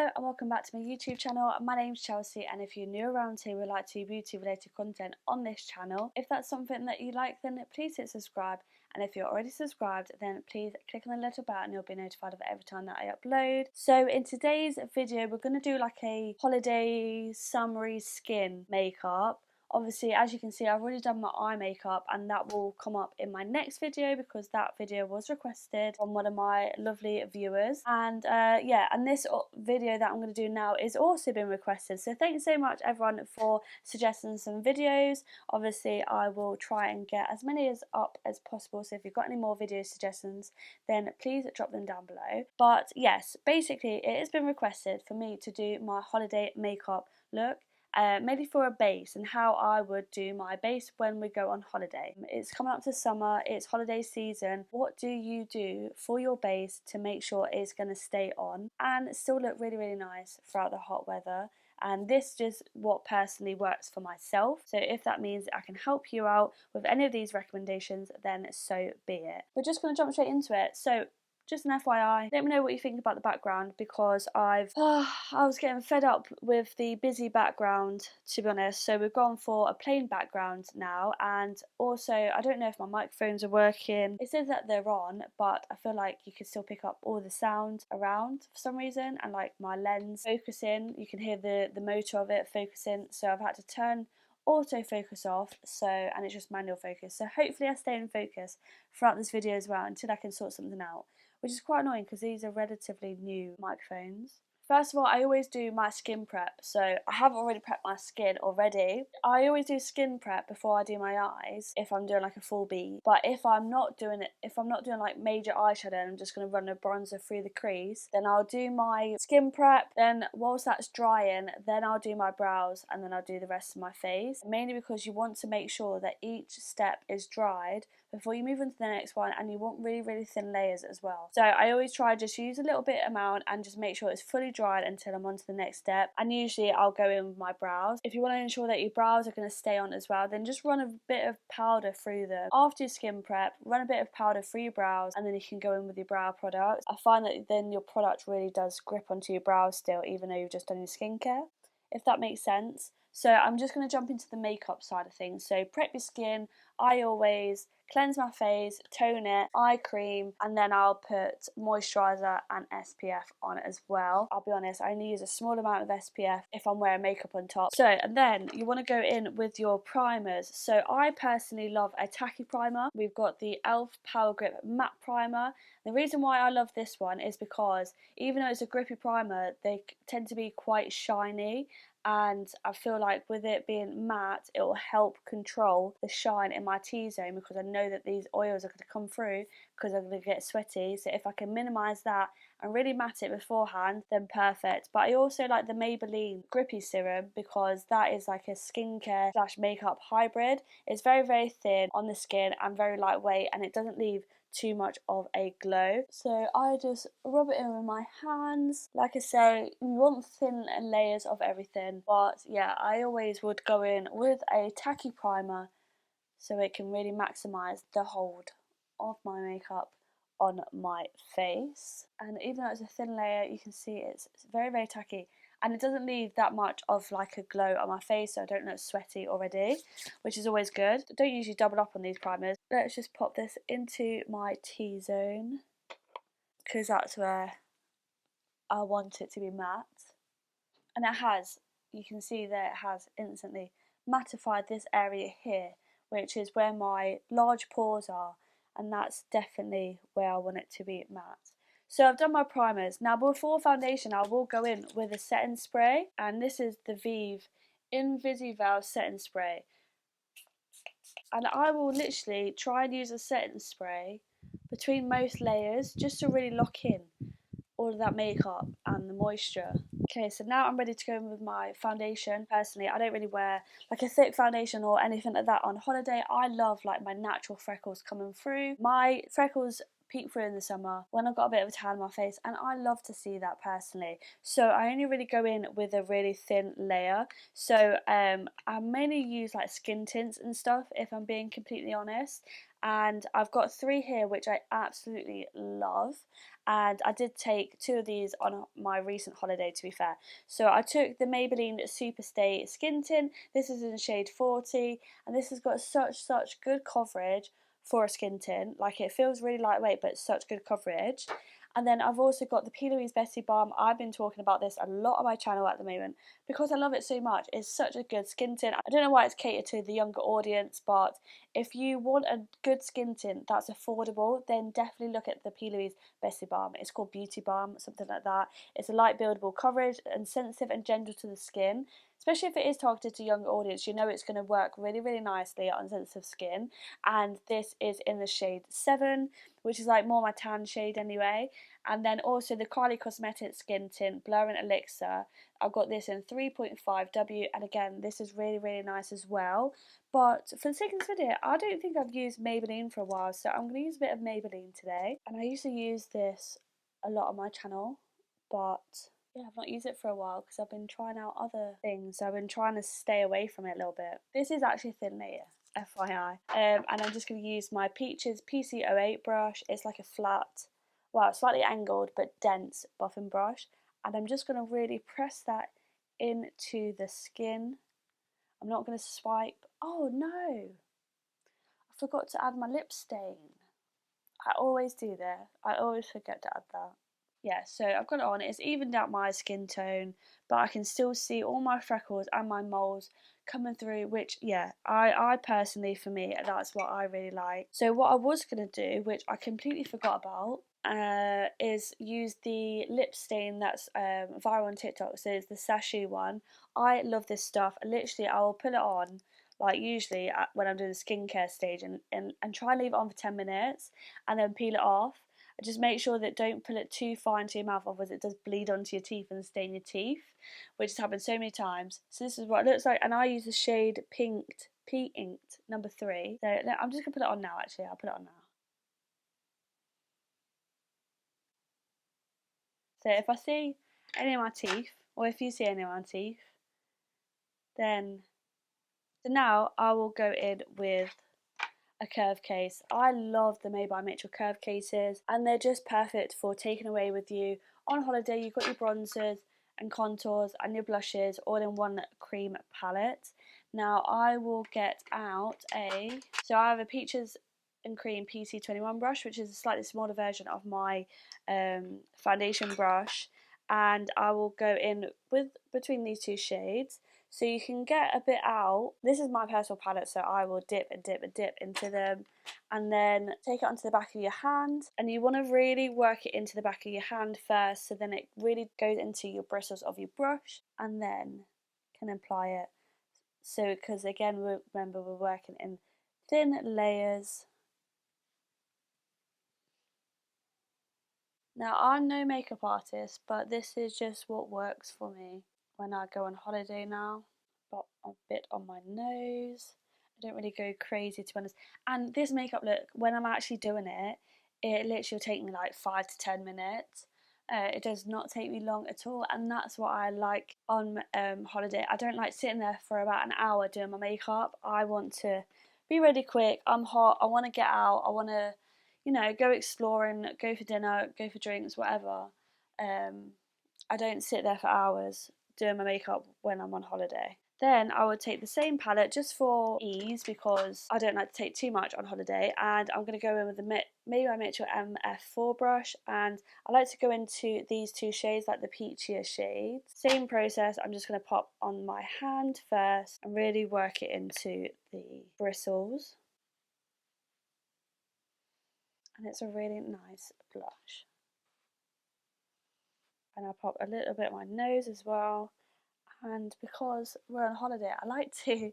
Hello and welcome back to my YouTube channel. My name's Chelsea, and if you're new around here would like to beauty related content on this channel, if that's something that you like, then please hit subscribe, and if you're already subscribed then please click on the little bell and you'll be notified of every time that I upload. So in today's video we're going to do like a holiday summery skin makeup. Obviously, as you can see, I've already done my eye makeup, and that will come up in my next video because that video was requested from one of my lovely viewers. And yeah, and this video that I'm going to do now is also been requested. So thanks so much everyone for suggesting some videos. Obviously, I will try and get as many up as possible. So if you've got any more video suggestions, then please drop them down below. But yes, basically it has been requested for me to do my holiday makeup look. Maybe for a base, and how I would do my base when we go on holiday. It's coming up to summer, it's holiday season. What do you do for your base to make sure it's going to stay on and still look really nice throughout the hot weather? And this just what personally works for myself. So if that means I can help you out with any of these recommendations, then so be it. We're just going to jump straight into it. So just an FYI, let me know what you think about the background, because I was getting fed up with the busy background, to be honest. So we've gone for a plain background now, and also I don't know if my microphones are working. It says that they're on, but I feel like you can still pick up all the sound around for some reason, and like my lens focusing, you can hear the motor of it focusing. So I've had to turn autofocus off, and it's just manual focus. So hopefully I stay in focus throughout this video as well until I can sort something out, which is quite annoying because these are relatively new microphones. First of all, I always do my skin prep. So I have already prepped my skin already. I always do skin prep before I do my eyes if I'm doing like a full bead. But if I'm not doing like major eyeshadow and I'm just going to run a bronzer through the crease, then I'll do my skin prep. Then whilst that's drying, then I'll do my brows, and then I'll do the rest of my face. Mainly because you want to make sure that each step is dried before you move on to the next one, and you want really thin layers as well. So I always try just use a little bit amount and just make sure it's fully dried until I'm on to the next step. And usually I'll go in with my brows. If you want to ensure that your brows are going to stay on as well, then just run a bit of powder through them. After your skin prep, run a bit of powder through your brows, and then you can go in with your brow product. I find that then your product really does grip onto your brows still, even though you've just done your skincare, if that makes sense. So I'm just going to jump into the makeup side of things. So prep your skin. I always cleanse my face, tone it, eye cream, and then I'll put moisturiser and SPF on as well. I'll be honest, I only use a small amount of SPF if I'm wearing makeup on top. So, and then you want to go in with your primers. So I personally love a tacky primer. We've got the e.l.f. Power Grip Matte Primer. The reason why I love this one is because even though it's a grippy primer, they tend to be quite shiny. And I feel like with it being matte, it will help control the shine in my T-zone, because I know that these oils are going to come through because I'm going to get sweaty. So if I can minimise that and really matte it beforehand, then perfect. But I also like the Maybelline Grippy Serum, because that is like a skincare / makeup hybrid. It's very thin on the skin and very lightweight, and it doesn't leave too much of a glow. So I just rub it in with my hands. Like I say, you want thin layers of everything, but yeah, I always would go in with a tacky primer so it can really maximise the hold of my makeup on my face. And even though it's a thin layer, you can see it's very tacky, and it doesn't leave that much of like a glow on my face, so I don't look sweaty already, which is always good. I don't usually double up on these primers. Let's just pop this into my T-zone, because that's where I want it to be matte. And it has, you can see that it has instantly mattified this area here, which is where my large pores are, and that's definitely where I want it to be matte. So I've done my primers. Now before foundation, I will go in with a setting spray, and this is the Vive Invisivel setting spray. And I will literally try and use a setting spray between most layers just to really lock in all of that makeup and the moisture. Okay, so now I'm ready to go in with my foundation. Personally, I don't really wear like a thick foundation or anything like that on holiday. I love like my natural freckles coming through. My freckles peek through in the summer when I've got a bit of a tan on my face, and I love to see that personally. So I only really go in with a really thin layer. So I mainly use like skin tints and stuff, if I'm being completely honest. And I've got 3 here which I absolutely love, and I did take 2 of these on my recent holiday, to be fair. So I took the Maybelline Superstay Skin Tint. This is in shade 40, and this has got such good coverage for a skin tint. Like, it feels really lightweight, but such good coverage. And then I've also got the P. Louise Betty Balm. I've been talking about this a lot on my channel at the moment because I love it so much. It's such a good skin tint. I don't know why it's catered to the younger audience, but if you want a good skin tint that's affordable, then definitely look at the P. Louise Betty Balm. It's called Beauty Balm, something like that. It's a light buildable coverage and sensitive and gentle to the skin. Especially if it is targeted to younger audience, you know it's going to work really nicely on sensitive skin. And this is in the shade 7, which is like more my tan shade anyway. And then also the Kylie Cosmetics Skin Tint Blurring Elixir. I've got this in 3.5W, and again, this is really nice as well. But for the sake of this video, I don't think I've used Maybelline for a while, so I'm going to use a bit of Maybelline today. And I used to use this a lot on my channel, but yeah, I've not used it for a while because I've been trying out other things. So I've been trying to stay away from it a little bit. This is actually a thin layer, FYI. And I'm just going to use my Peaches PC08 brush. It's like a flat, well, slightly angled but dense buffing brush. And I'm just going to really press that into the skin. I'm not going to swipe. Oh no, I forgot to add my lip stain. I always do that. I always forget to add that. Yeah, so I've got it on. It's evened out my skin tone, but I can still see all my freckles and my moles coming through, which, yeah, I personally, for me, that's what I really like. So what I was going to do, which I completely forgot about, is use the lip stain that's viral on TikTok. So it's the Sashi one. I love this stuff. Literally, I will put it on, like usually when I'm doing the skincare stage, and try and leave it on for 10 minutes and then peel it off. Just make sure that don't pull it too far into your mouth, otherwise it does bleed onto your teeth and stain your teeth, which has happened so many times. So this is what it looks like, and I use the shade P-Inked number 3. So I'm just going to put it on now, actually. I'll put it on now. So if I see any of my teeth, or if you see any of my teeth, then... So now I will go in with a curve case. I love the Made by Mitchell curve cases, and they're just perfect for taking away with you on holiday. You've got your bronzers and contours and your blushes all in one cream palette. Now I will get out so I have a Peaches and Cream PC21 brush, which is a slightly smaller version of my foundation brush, and I will go in with between these 2 shades. So you can get a bit out. This is my personal palette, so I will dip into them, and then take it onto the back of your hand. And you want to really work it into the back of your hand first, so then it really goes into your bristles of your brush, and then can apply it. So, because again, remember we're working in thin layers. Now, I'm no makeup artist, but this is just what works for me when I go on holiday now. Got a bit on my nose. I don't really go crazy, to be honest. And this makeup look, when I'm actually doing it, it literally will take me like 5 to 10 minutes. It does not take me long at all, and that's what I like on holiday. I don't like sitting there for about an hour doing my makeup. I want to be really quick. I'm hot. I want to get out. I want to, go exploring, go for dinner, go for drinks, whatever. I don't sit there for hours doing my makeup when I'm on holiday. Then I would take the same palette just for ease, because I don't like to take too much on holiday, and I'm going to go in with the Made by Mitchell MF4 brush, and I like to go into these 2 shades, like the peachier shades. Same process, I'm just going to pop on my hand first and really work it into the bristles, and it's a really nice blush. And I pop a little bit on my nose as well. And because we're on holiday, I like to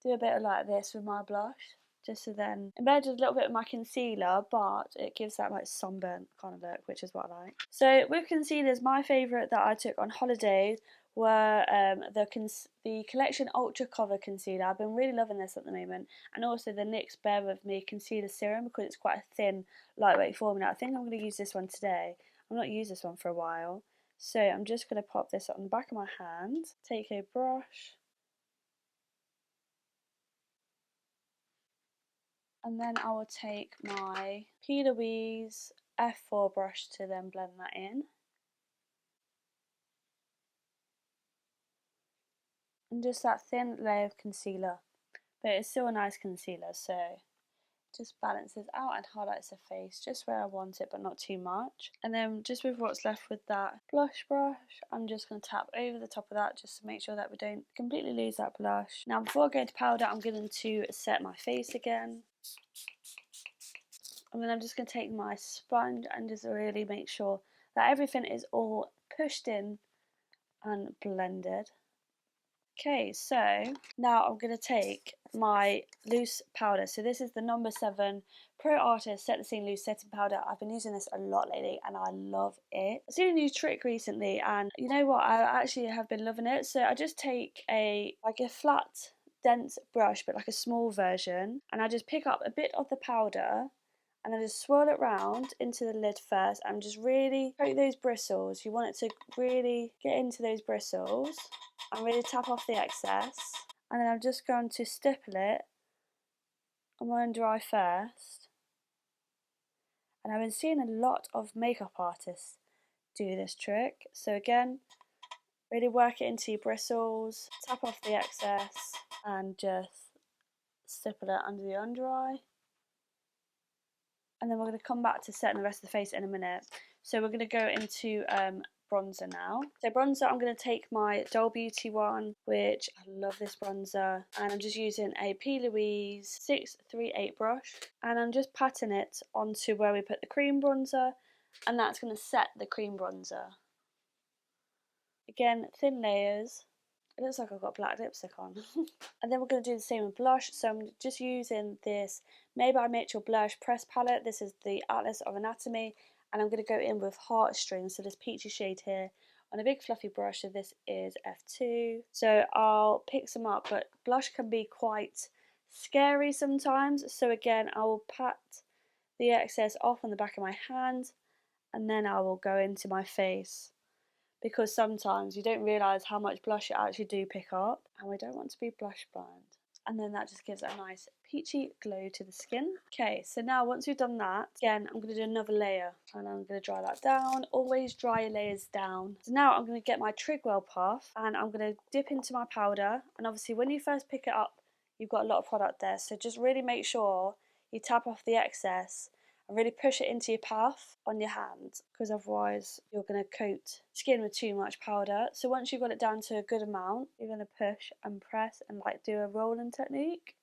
do a bit of like this with my blush. just to then embed a little bit of my concealer, but it gives that like sunburnt kind of look, which is what I like. So with concealers, my favourite that I took on holidays were the Collection Ultra Cover Concealer. I've been really loving this at the moment, and also the NYX Bear With Me Concealer Serum, because it's quite a thin, lightweight formula. I think I'm going to use this one today. I've not used this one for a while, so I'm just going to pop this on the back of my hand, take a brush, and then I will take my P. Louise F4 brush to then blend that in. And just that thin layer of concealer, but it's still a nice concealer, so just balances out and highlights the face just where I want it, but not too much. And then just with what's left with that blush brush, I'm just going to tap over the top of that just to make sure that we don't completely lose that blush. Now before going to powder, I'm going to set my face again. And then I'm just going to take my sponge and just really make sure that everything is all pushed in and blended. Okay, so now I'm going to take my loose powder. So this is the number 7 Pro Artist Set the Scene Loose Setting Powder. I've been using this a lot lately and I love it. I've seen a new trick recently and you know what, I actually have been loving it. So I just take a flat dense brush, but like a small version, and I just pick up a bit of the powder and I just swirl it round into the lid first and just really coat those bristles. You want it to really get into those bristles and really tap off the excess. And then I'm just going to stipple it on my under eye first. And I've been seeing a lot of makeup artists do this trick. So again, really work it into your bristles, tap off the excess and just stipple it under the under eye. And then we're going to come back to setting the rest of the face in a minute. So we're going to go into bronzer now. So bronzer, I'm going to take my Doll Beauty one, which I love this bronzer, and I'm just using a P. Louise 638 brush, and I'm just patting it onto where we put the cream bronzer, and that's going to set the cream bronzer. Again, thin layers. It looks like I've got black lipstick on. And then we're going to do the same with blush. So I'm just using this Made by Mitchell Blush Press Palette. This is the Atlas of Anatomy. And I'm going to go in with Heartstrings, so this peachy shade here, on a big fluffy brush. So this is F2. So I'll pick some up, but blush can be quite scary sometimes. So again, I will pat the excess off on the back of my hand, and then I will go into my face, because sometimes you don't realise how much blush you actually do pick up, and we don't want to be blush blind. And then that just gives it a nice peachy glow to the skin. Okay, so now once we've done that, again, I'm going to do another layer, and I'm going to dry that down. Always dry your layers down. So now I'm going to get my Trigwell puff, and I'm going to dip into my powder, and obviously when you first pick it up, you've got a lot of product there, so just really make sure you tap off the excess and really push it into your puff on your hand, because otherwise you're going to coat skin with too much powder. So once you've got it down to a good amount, you're going to push and press and like do a rolling technique.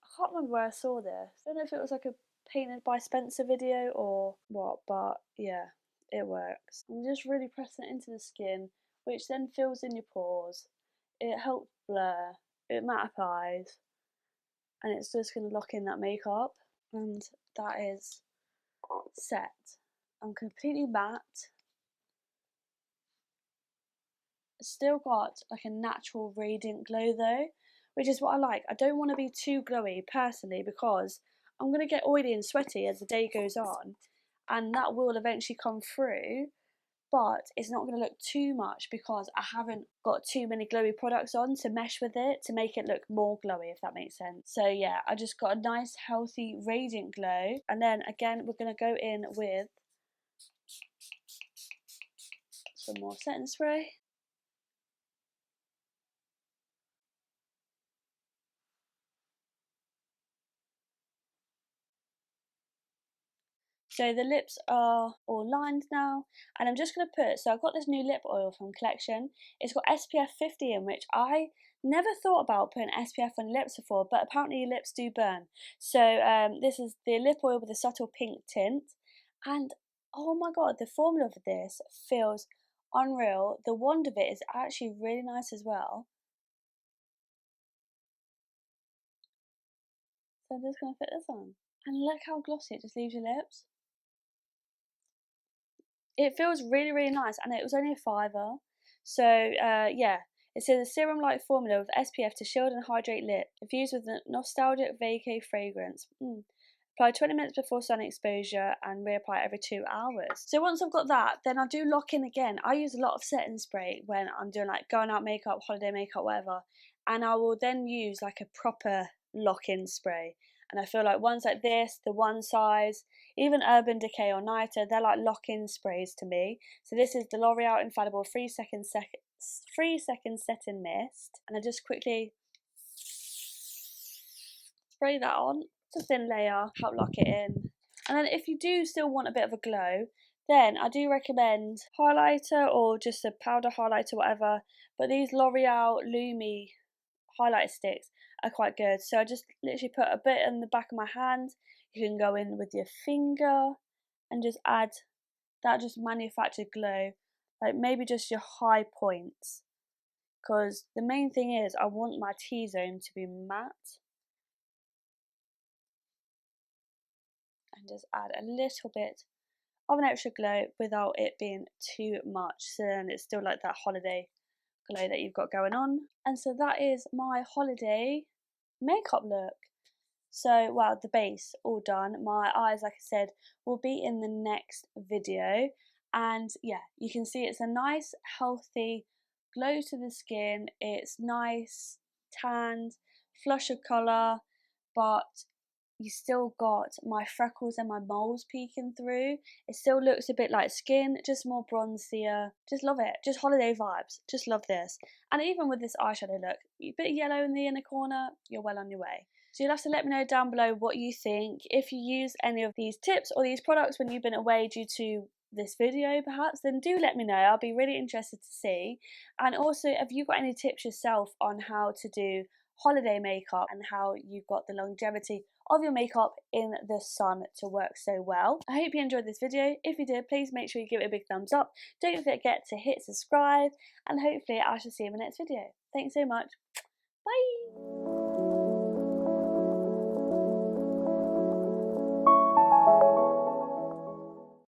I can't remember where I saw this. I don't know if it was like a Painted by Spencer video or what, but yeah, it works. I'm just really pressing it into the skin, which then fills in your pores. It helps blur, it mattifies, and it's just going to lock in that makeup, and that is set. I'm completely matte. Still got like a natural radiant glow though, which is what I like. I don't want to be too glowy personally, because I'm going to get oily and sweaty as the day goes on, and that will eventually come through, but it's not going to look too much because I haven't got too many glowy products on to mesh with it to make it look more glowy, if that makes sense. So yeah, I just got a nice healthy radiant glow. And then again, we're going to go in with some more setting spray. So the lips are all lined now, and I'm just going to put, so I've got this new lip oil from Collection. It's got SPF 50 in, which I never thought about putting SPF on your lips before, but apparently your lips do burn. So this is the lip oil with a subtle pink tint, and oh my god, the formula for this feels unreal. The wand of it is actually really nice as well. So I'm just going to put this on. And look how glossy it just leaves your lips. It feels really, really nice, and it was only a £5. So yeah, it says a serum-like formula with SPF to shield and hydrate lips, infused with a nostalgic vacay fragrance. Apply 20 minutes before sun exposure and reapply every 2 hours. So once I've got that, then I do lock in again. I use a lot of setting spray when I'm doing like going out makeup, holiday makeup, whatever. And I will then use like a proper lock-in spray. And I feel like ones like this, the One Size, even Urban Decay or Niter, they're like lock-in sprays to me. So this is the L'Oreal Infallible 3-second setting mist. And I just quickly spray that on. It's a thin layer, help lock it in. And then if you do still want a bit of a glow, then I do recommend highlighter or just a powder highlighter, whatever. But these L'Oreal Lumi highlight sticks are quite good. So I just literally put a bit in the back of my hand. You can go in with your finger and just add that just manufactured glow, like maybe just your high points. Because the main thing is I want my T-zone to be matte. And just add a little bit of an extra glow without it being too much, so then it's still like that holiday glow that you've got going on. And so that is my holiday makeup look. So well, the base all done. My eyes, like I said, will be in the next video. And yeah, you can see it's a nice healthy glow to the skin. It's nice tanned, flush of colour, but you still got my freckles and my moles peeking through. It still looks a bit like skin, just more bronzier. Just love it. Just holiday vibes. Just love this. And even with this eyeshadow look, a bit of yellow in the inner corner, you're well on your way. So you'll have to let me know down below what you think. If you use any of these tips or these products when you've been away due to this video perhaps, then do let me know. I'll be really interested to see. And also, have you got any tips yourself on how to do holiday makeup and how you've got the longevity of your makeup in the sun to work so well? I hope you enjoyed this video. If you did, please make sure you give it a big thumbs up. Don't forget to hit subscribe, and hopefully I shall see you in my next video. Thanks so much. Bye.